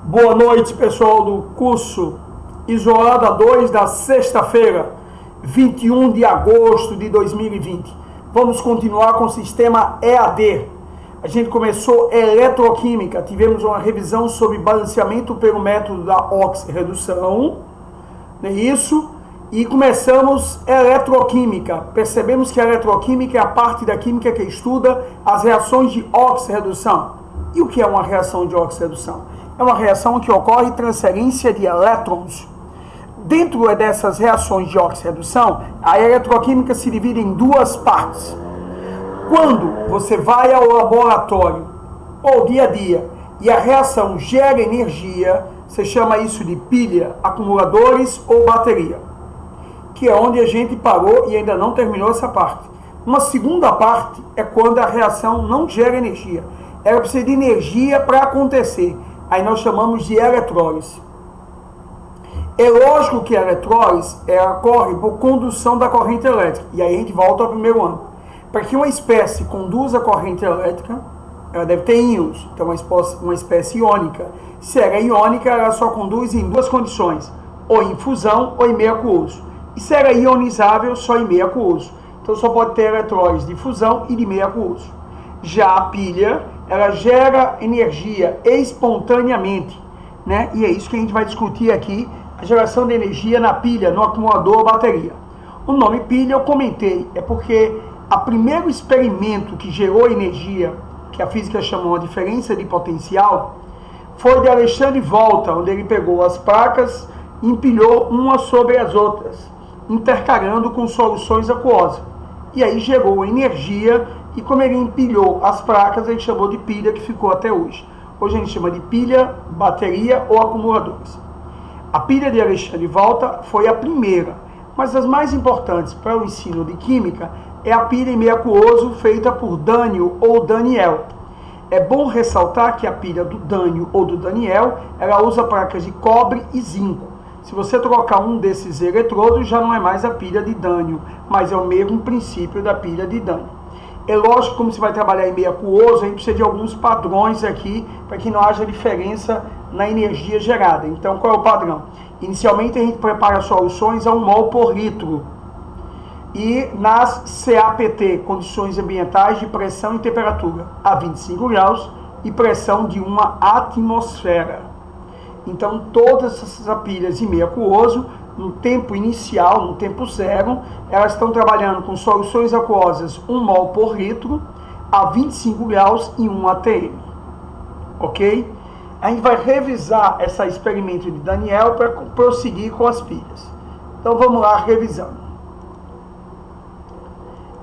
Boa noite, pessoal do curso Isolada 2 da sexta-feira, 21 de agosto de 2020. Vamos continuar com o sistema EAD. A gente começou eletroquímica, tivemos uma revisão sobre balanceamento pelo método da oxirredução, não é isso? E começamos eletroquímica. Percebemos que a eletroquímica é a parte da química que estuda as reações de oxirredução. E o que é uma reação de oxirredução? É uma reação que ocorre transferência de elétrons. Dentro dessas reações de oxirredução, a eletroquímica se divide em duas partes. Quando você vai ao laboratório ou dia a dia e a reação gera energia, você chama isso de pilha, acumuladores ou bateria, que é onde a gente parou e ainda não terminou essa parte. Uma segunda parte é quando a reação não gera energia. Ela precisa de energia para acontecer. Aí nós chamamos de eletrólise. É lógico que a eletrólise ocorre por condução da corrente elétrica. E aí a gente volta ao primeiro ano. Para que uma espécie conduza a corrente elétrica, ela deve ter íons. Então uma espécie iônica. Se ela é iônica, ela só conduz em duas condições. Ou em fusão ou em meio aquoso. E se ela é ionizável, só em meio aquoso. Então só pode ter eletrólise de fusão e de meio aquoso. Já a pilha, ela gera energia espontaneamente, né? E é isso que a gente vai discutir aqui, a geração de energia na pilha, no acumulador ou bateria. O nome pilha eu comentei, é porque o primeiro experimento que gerou energia, que a física chama de diferença de potencial, foi de Alexandre Volta, onde ele pegou as placas e empilhou umas sobre as outras, intercalando com soluções aquosas. E aí gerou energia. E como ele empilhou as placas, ele chamou de pilha, que ficou até hoje. Hoje a gente chama de pilha, bateria ou acumuladores. A pilha de Alexandre Volta foi a primeira, mas as mais importantes para o ensino de química é a pilha em meio aquoso feita por Daniel ou Daniel. É bom ressaltar que a pilha do Daniel ou do Daniel, ela usa placas de cobre e zinco. Se você trocar um desses eletrodos, já não é mais a pilha de Daniel, mas é o mesmo princípio da pilha de Daniel. É lógico que como você vai trabalhar em meio aquoso, a gente precisa de alguns padrões aqui para que não haja diferença na energia gerada. Então, qual é o padrão? Inicialmente, a gente prepara soluções a 1 mol por litro. E nas CAPT, condições ambientais de pressão e temperatura, a 25 graus e pressão de 1 atmosfera. Então, todas essas pilhas em meio aquoso, no tempo inicial, no tempo zero, elas estão trabalhando com soluções aquosas 1 mol por litro, a 25 graus e 1 atm. Ok? A gente vai revisar esse experimento de Daniel para prosseguir com as pilhas. Então vamos lá, revisando.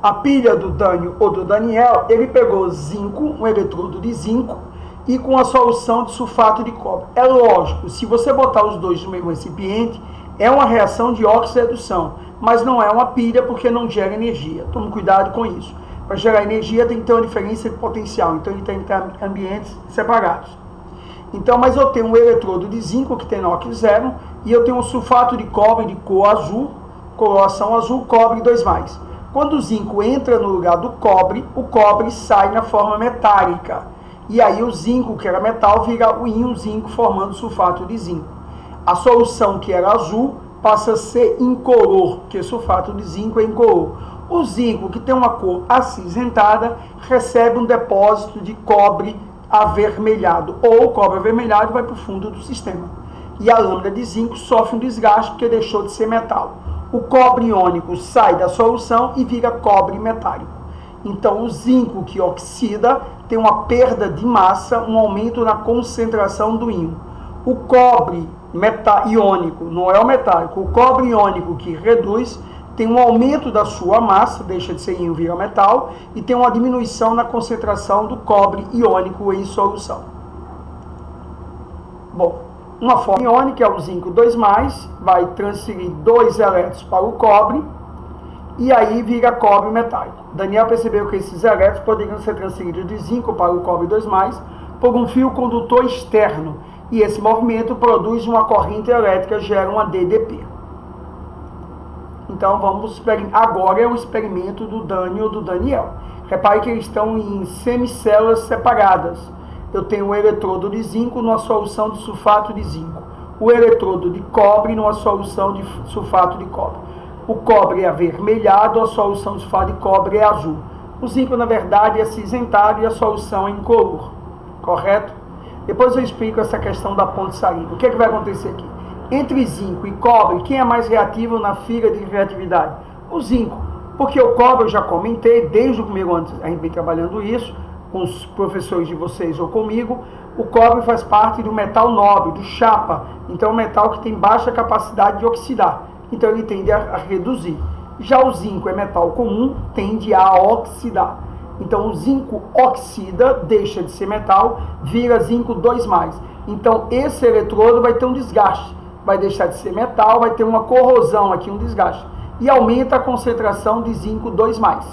A pilha do Daniel ou do Daniel, ele pegou zinco, um eletrodo de zinco, e com a solução de sulfato de cobre. É lógico, se você botar os dois no mesmo recipiente, é uma reação de oxirredução, mas não é uma pilha porque não gera energia. Tome cuidado com isso. Para gerar energia tem que ter uma diferença de potencial, então ele tem que ter ambientes separados. Então, mas eu tenho um eletrodo de zinco que tem NOx zero e eu tenho um sulfato de cobre de cor azul, coloração azul, cobre 2+. Quando o zinco entra no lugar do cobre, o cobre sai na forma metálica. E aí o zinco, que era metal, vira o íon zinco formando sulfato de zinco. A solução que era azul passa a ser incolor, porque sulfato de zinco é incolor. O zinco, que tem uma cor acinzentada, recebe um depósito de cobre avermelhado, ou o cobre avermelhado vai para o fundo do sistema. E a lâmina de zinco sofre um desgaste porque deixou de ser metal. O cobre iônico sai da solução e vira cobre metálico. Então o zinco que oxida tem uma perda de massa, um aumento na concentração do íon. O cobre iônico, não é o metálico, o cobre iônico que reduz tem um aumento da sua massa, deixa de ser íon, vira metal, e tem uma diminuição na concentração do cobre iônico em solução. Bom, uma forma iônica é o zinco 2+, vai transferir 2 elétrons para o cobre, e aí vira cobre metálico. Daniel percebeu que esses elétrons poderiam ser transferidos de zinco para o cobre 2+, por um fio condutor externo, e esse movimento produz uma corrente elétrica, gera uma DDP. Então vamos agora é o experimento do Daniel ou do Daniel. Repare que eles estão em semicélulas separadas. eu tenho o eletrodo de zinco numa solução de sulfato de zinco, o eletrodo de cobre numa solução de sulfato de cobre. O cobre é avermelhado, a solução de sulfato de cobre é azul. O zinco, na verdade, é acinzentado e a solução é incolor, correto? Depois eu explico essa questão da ponte salina. O que é que vai acontecer aqui? Entre zinco e cobre, quem é mais reativo na fila de reatividade? O zinco, porque o cobre, eu já comentei, desde o primeiro ano a gente vem trabalhando isso, com os professores de vocês ou comigo, o cobre faz parte do metal nobre, do chapa, então é um metal que tem baixa capacidade de oxidar, então ele tende a reduzir. Já o zinco é metal comum, tende a oxidar. Então o zinco oxida, deixa de ser metal, vira zinco 2+. Então esse eletrodo vai ter um desgaste, vai deixar de ser metal, vai ter uma corrosão aqui, um desgaste, e aumenta a concentração de zinco 2+.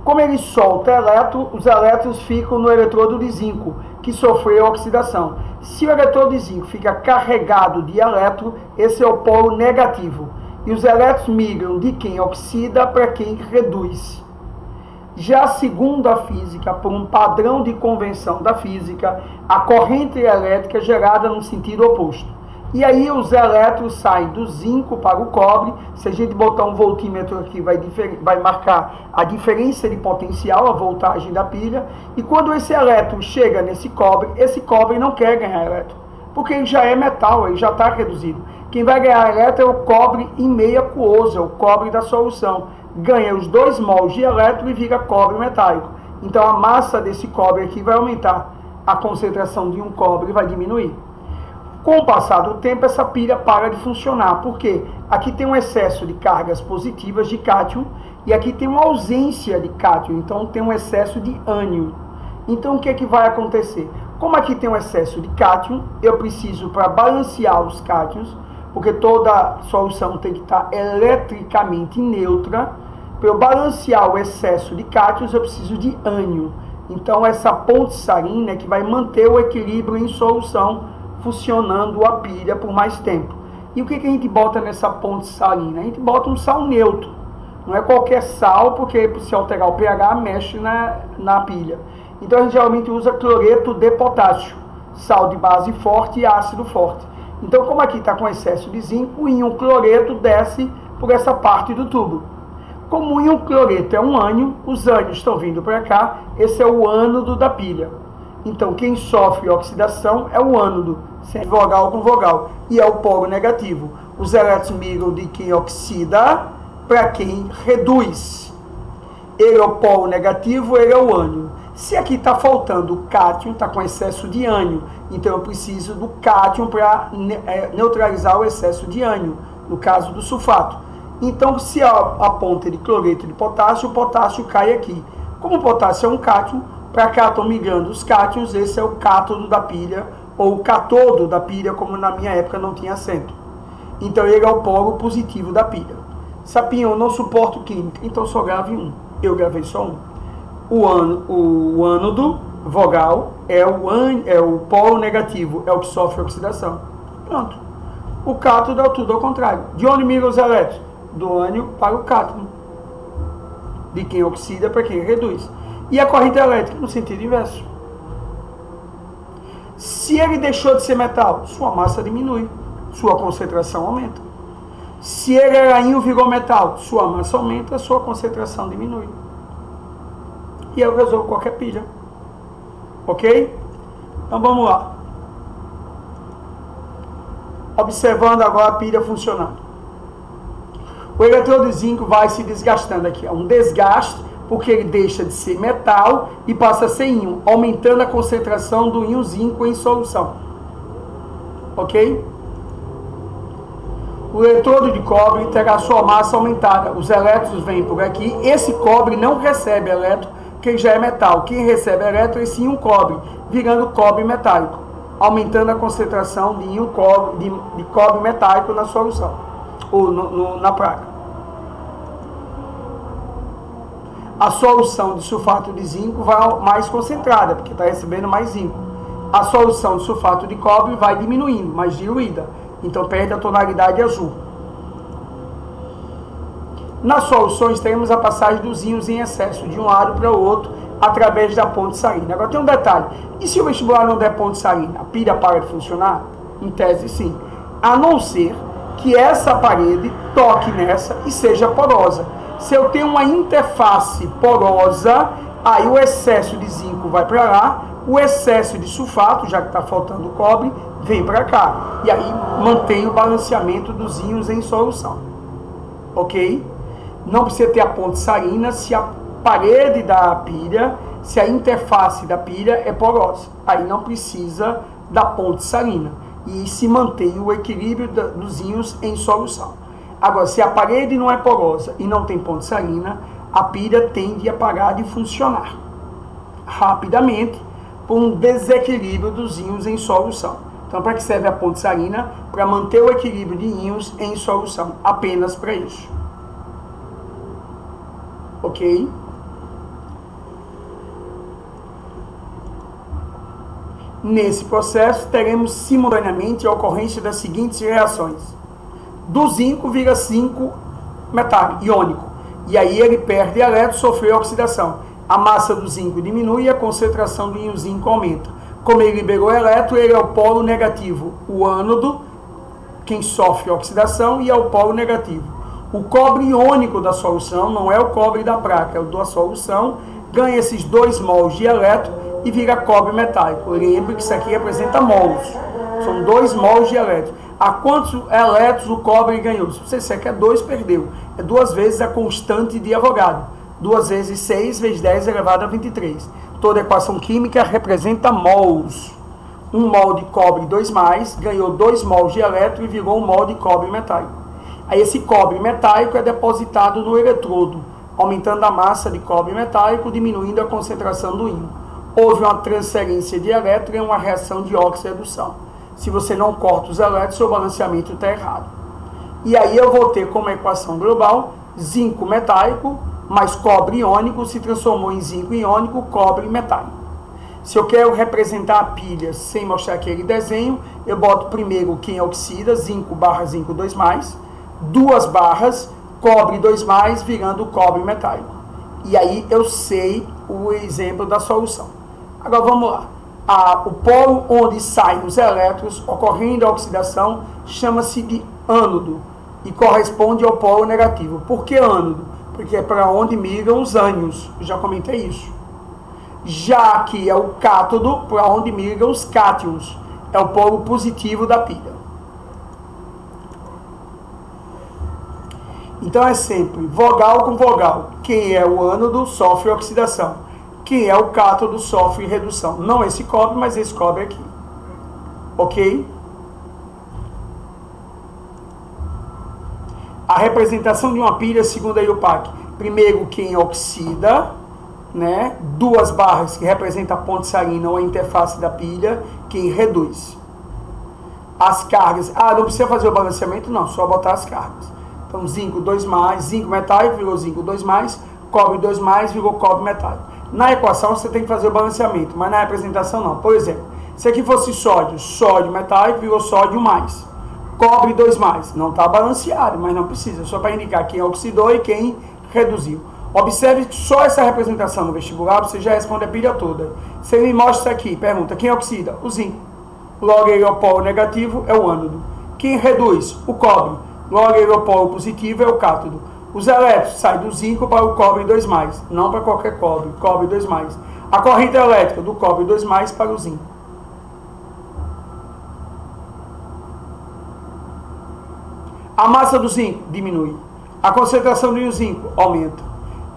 Como ele solta elétron, os elétrons ficam no eletrodo de zinco, que sofreu oxidação. Se o eletrodo de zinco fica carregado de elétron, esse é o polo negativo. E os elétrons migram de quem oxida para quem reduz. Já segundo a física, por um padrão de convenção da física, a corrente elétrica é gerada no sentido oposto. E aí os elétrons saem do zinco para o cobre. Se a gente botar um voltímetro aqui, vai marcar a diferença de potencial, a voltagem da pilha. E quando esse elétron chega nesse cobre, esse cobre não quer ganhar elétron, porque ele já é metal, ele já está reduzido. Quem vai ganhar elétron é o cobre em meia aquosa, o cobre da solução. Ganha os 2 mols de elétron e vira cobre metálico. Então a massa desse cobre aqui vai aumentar, a concentração de um cobre vai diminuir. Com o passar do tempo, essa pilha para de funcionar, porque aqui tem um excesso de cargas positivas de cátion e aqui tem uma ausência de cátion, então tem um excesso de ânion. Então o que é que vai acontecer? Como aqui tem um excesso de cátion, eu preciso, para balancear os cátions, porque toda solução tem que estar eletricamente neutra, para eu balancear o excesso de cátions, eu preciso de ânion. Então essa ponte salina é que vai manter o equilíbrio em solução, funcionando a pilha por mais tempo. E o que a gente bota nessa ponte salina? A gente bota um sal neutro. Não é qualquer sal, porque se alterar o pH, mexe na pilha. Então a gente geralmente usa cloreto de potássio, sal de base forte e ácido forte. Então, como aqui está com excesso de zinco, o íon cloreto desce por essa parte do tubo. Como o íon cloreto é um ânion, os ânions estão vindo para cá, esse é o ânodo da pilha. Então, quem sofre oxidação é o ânodo, sem vogal com vogal, e é o polo negativo. Os elétrons migram de quem oxida para quem reduz. Ele é o polo negativo, ele é o ânion. Se aqui está faltando o cátion, está com excesso de ânion, então eu preciso do cátion para neutralizar o excesso de ânion, no caso do sulfato. Então, se a ponta de cloreto de potássio, o potássio cai aqui. Como o potássio é um cátion, para cá estão migrando os cátions, esse é o cátodo da pilha, ou o catodo da pilha, como na minha época não tinha acento. Então ele é o polo positivo da pilha. Sapinho, eu não suporto química, então só grave um. Eu gravei só um. O ânodo, vogal, é o polo negativo, é o que sofre oxidação. Pronto. O cátodo é tudo ao contrário. De onde migram os elétrons? Do ânion para o cátodo. De quem oxida para quem reduz. E a corrente elétrica no sentido inverso. Se ele deixou de ser metal, sua massa diminui, sua concentração aumenta. Se ele era íon, virou metal, sua massa aumenta, sua concentração diminui. E eu resolvo qualquer pilha. Ok? Então vamos lá. Observando agora a pilha funcionando. O eletrodo de zinco vai se desgastando aqui. É um desgaste, porque ele deixa de ser metal e passa a ser íon, aumentando a concentração do íon zinco em solução. Ok? O eletrodo de cobre terá sua massa aumentada. Os elétrons vêm por aqui. Esse cobre não recebe elétron, porque ele já é metal. Quem recebe elétron é esse íon cobre, virando cobre metálico, aumentando a concentração de íon cobre, de cobre metálico na solução, ou na praga. A solução de sulfato de zinco vai mais concentrada, porque está recebendo mais zinco. A solução de sulfato de cobre vai diminuindo, mais diluída. Então perde a tonalidade azul. Nas soluções temos a passagem dos íons em excesso de um lado para o outro, através da ponte salina. Agora tem um detalhe, e se o vestibular não der ponte salina, a pilha para de funcionar? Em tese sim, a não ser que essa parede toque nessa e seja porosa. Se eu tenho uma interface porosa, aí o excesso de zinco vai para lá, o excesso de sulfato, já que está faltando cobre, vem para cá. E aí mantém o balanceamento dos íons em solução. Ok? Não precisa ter a ponte salina se a parede da pilha, se a interface da pilha é porosa. Aí não precisa da ponte salina. E se mantém o equilíbrio dos íons em solução. Agora, se a parede não é porosa e não tem ponte salina, a pilha tende a parar de funcionar rapidamente por um desequilíbrio dos íons em solução. Então, para que serve a ponte salina? Para manter o equilíbrio de íons em solução, apenas para isso. Ok? Nesse processo, teremos simultaneamente a ocorrência das seguintes reações. Do zinco vira zinco metálico, iônico. E aí ele perde elétrons, sofre oxidação. A massa do zinco diminui e a concentração do íon zinco aumenta. Como ele liberou elétron, ele é o polo negativo. O ânodo, quem sofre oxidação, e é o polo negativo. O cobre iônico da solução, não é o cobre da placa, é o da solução, ganha esses 2 mols de elétron e vira cobre metálico. Lembre que isso aqui representa mols. São 2 mols de elétron. A quantos elétrons o cobre ganhou? Se você disser que é 2, perdeu. É 2 vezes a constante de Avogadro. 2 vezes 6 vezes 10 elevado a 23. Toda equação química representa mols. 1 mol de cobre 2+, ganhou 2 mols de elétron e virou 1 mol de cobre metálico. Aí esse cobre metálico é depositado no eletrodo, aumentando a massa de cobre metálico, diminuindo a concentração do íon. Houve uma transferência de elétron e uma reação de óxido-redução. Se você não corta os elétrons, seu balanceamento está errado. E aí eu vou ter como equação global, zinco metálico mais cobre iônico se transformou em zinco iônico, cobre metálico. Se eu quero representar a pilha sem mostrar aquele desenho, eu boto primeiro quem oxida, zinco barra zinco 2+, 2 barras, cobre 2+, virando cobre metálico. E aí eu sei o exemplo da solução. Agora vamos lá. O polo onde saem os elétrons, ocorrendo a oxidação, chama-se de ânodo e corresponde ao polo negativo. Por que ânodo? Porque é para onde migram os ânions. Eu já comentei isso. Já aqui é o cátodo, para onde migram os cátions. É o polo positivo da pilha. Então é sempre vogal com vogal. Quem é o ânodo sofre oxidação. Quem é o cátodo sofre redução. Não esse cobre, mas esse cobre aqui. Ok? A representação de uma pilha, segundo a IUPAC. Primeiro, quem oxida, né? 2 barras, que representa a ponte salina ou a interface da pilha. Quem reduz. As cargas. Não precisa fazer o balanceamento, não. Só botar as cargas. Então, zinco 2+, zinco metálico virou zinco 2+, cobre 2+, virou cobre metálico. Na equação você tem que fazer o balanceamento, mas na representação não. Por exemplo, se aqui fosse sódio, sódio metálico virou sódio mais. Cobre 2+, não está balanceado, mas não precisa, só para indicar quem oxidou e quem reduziu. Observe que só essa representação no vestibular, você já responde a pilha toda. Se ele me mostra isso aqui, pergunta, quem oxida? O zinco. Logo ele é o polo negativo, é o ânodo. Quem reduz? O cobre. Logo ele é o polo positivo, é o cátodo. Os elétrons saem do zinco para o cobre 2+, não para qualquer cobre, cobre 2+. A corrente elétrica do cobre 2+, para o zinco. A massa do zinco diminui. A concentração do íon zinco aumenta.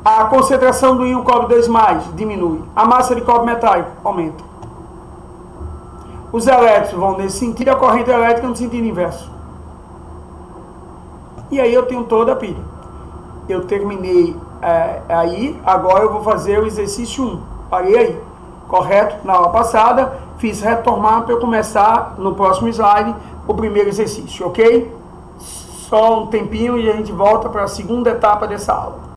A concentração do íon cobre 2+, diminui. A massa de cobre metálico aumenta. Os elétrons vão nesse sentido e a corrente elétrica no sentido inverso. E aí eu tenho toda a pilha. Eu terminei aí, agora eu vou fazer o exercício 1. Parei aí, correto? Na aula passada, fiz retomar para eu começar no próximo slide o primeiro exercício, ok? Só um tempinho e a gente volta para a segunda etapa dessa aula.